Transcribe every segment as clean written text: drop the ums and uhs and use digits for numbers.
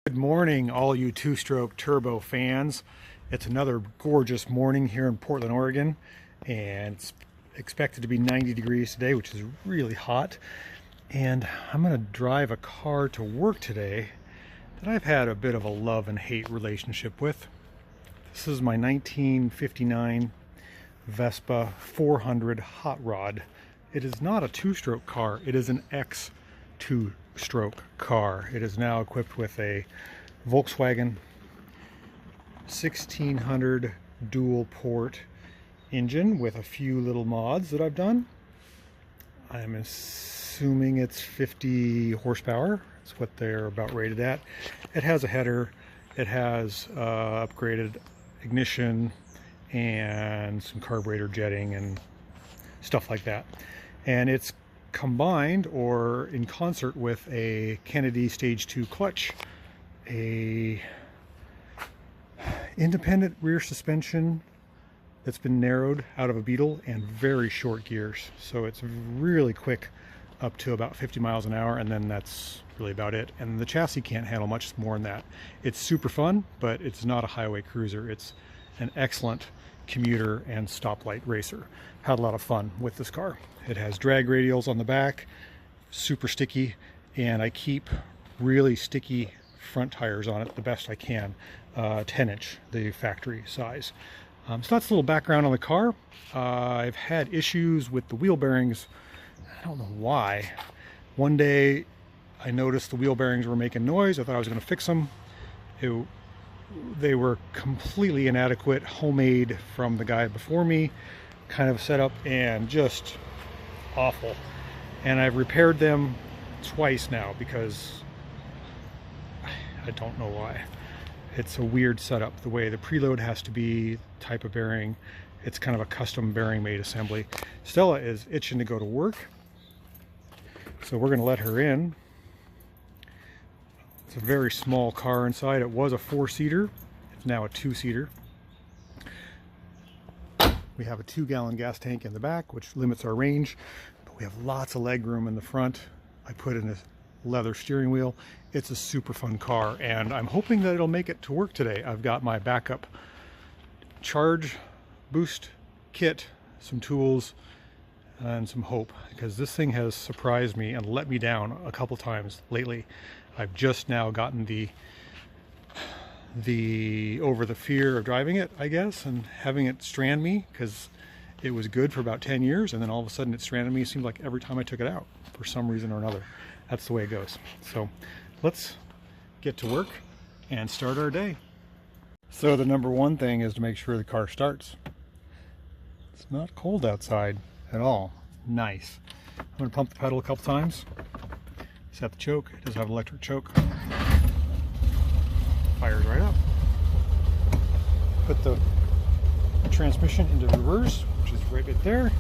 Good morning, all you two-stroke turbo fans. It's another gorgeous morning here in Portland, Oregon, and it's expected to be 90 degrees today, which is really hot. And I'm going to drive a car to work today that I've had a bit of a love and hate relationship with. This is my 1959 Vespa 400 Hot Rod. It is not a two-stroke car, it is an X two-stroke car. It is now equipped with a Volkswagen 1600 dual port engine with a few little mods that I've done. I'm assuming it's 50 horsepower. That's what they're about rated at. It has a header, it has upgraded ignition and some carburetor jetting and stuff like that. And it's combined or in concert with a Kennedy Stage 2 clutch, a independent rear suspension that's been narrowed out of a Beetle, and very short gears. So it's really quick up to about 50 miles an hour, and then that's really about it. And the chassis can't handle much more than that. It's super fun, but it's not a highway cruiser. It's an excellent commuter and stoplight racer. Had a lot of fun with this car. It has drag radials on the back, super sticky, and I keep really sticky front tires on it the best I can. 10-inch, the factory size. So that's a little background on the car. I've had issues with the wheel bearings. I don't know why. One day I noticed the wheel bearings were making noise. I thought I was going to fix them. They were completely inadequate, homemade from the guy before me, kind of set up, and just awful. And I've repaired them twice now because I don't know why. It's a weird setup, the way the preload has to be, type of bearing. It's kind of a custom bearing made assembly. Stella is itching to go to work, so we're going to let her in. It's a very small car inside. It was a 4-seater. It's now a 2-seater. We have a 2-gallon gas tank in the back, which limits our range, but we have lots of leg room in the front. I put in a leather steering wheel. It's a super fun car, and I'm hoping that it'll make it to work today. I've got my backup charge boost kit, some tools, and some hope, because this thing has surprised me and let me down a couple times lately. I've just now gotten over the fear of driving it, I guess, and having it strand me, because it was good for about 10 years, and then all of a sudden it stranded me. It seemed like every time I took it out for some reason or another. That's the way it goes. So let's get to work and start our day. So the number one thing is to make sure the car starts. It's not cold outside at all. Nice. I'm going to pump the pedal a couple times. Set the choke. It does have an electric choke. Fires right up. Put the transmission into reverse, which is right there.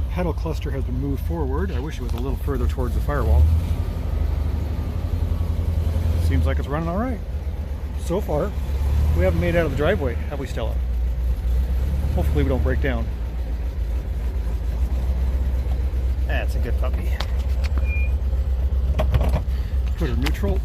Pedal cluster has been moved forward. I wish it was a little further towards the firewall. Seems like it's running all right. So far, we haven't made it out of the driveway, have we, Stella? Hopefully we don't break down. That's a good puppy. Put her neutral.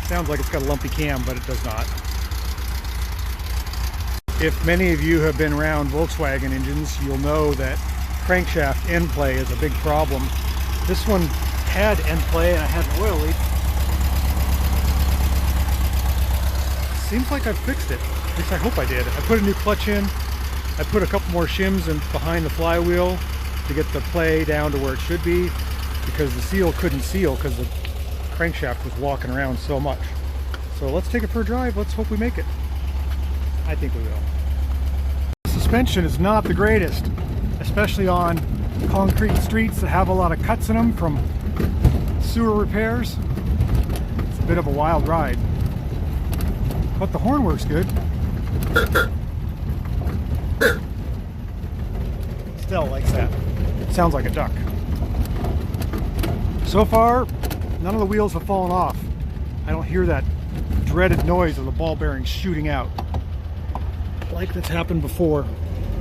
Sounds like it's got a lumpy cam, but it does not. If many of you have been around Volkswagen engines, you'll know that crankshaft end play is a big problem. This one had end play, and I had an oil leak. Seems like I've fixed it. At least I hope I did. I put a new clutch in. I put a couple more shims in behind the flywheel to get the play down to where it should be, because the seal couldn't seal because the crankshaft was walking around so much. So let's take it for a drive. Let's hope we make it. I think we will. The suspension is not the greatest, especially on concrete streets that have a lot of cuts in them from sewer repairs. It's a bit of a wild ride, but the horn works good. Stella likes that. It sounds like a duck. So far, none of the wheels have fallen off. I don't hear that dreaded noise of the ball bearings shooting out. like that's happened before.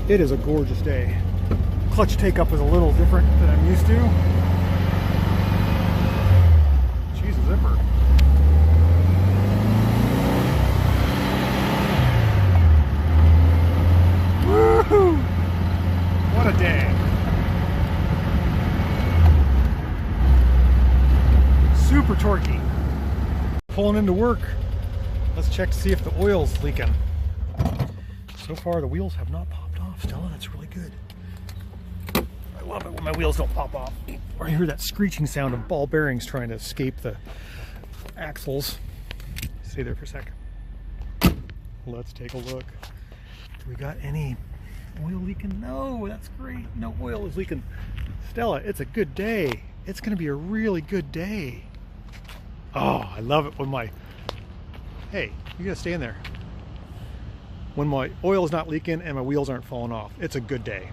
It is a gorgeous day. Clutch take-up is a little different than I'm used to. She's a zipper. Woohoo! What a day. Super torquey. Pulling into work. Let's check to see if the oil's leaking. So far the wheels have not popped off, Stella. That's really good. I love it when my wheels don't pop off. Or I hear that screeching sound of ball bearings trying to escape the axles. Stay there for a sec. Let's take a look. Do we got any oil leaking? No, that's great. No oil is leaking. Stella, it's a good day. It's going to be a really good day. Oh, I love it when my... Hey, you gotta stay in there. When my oil is not leaking and my wheels aren't falling off, it's a good day.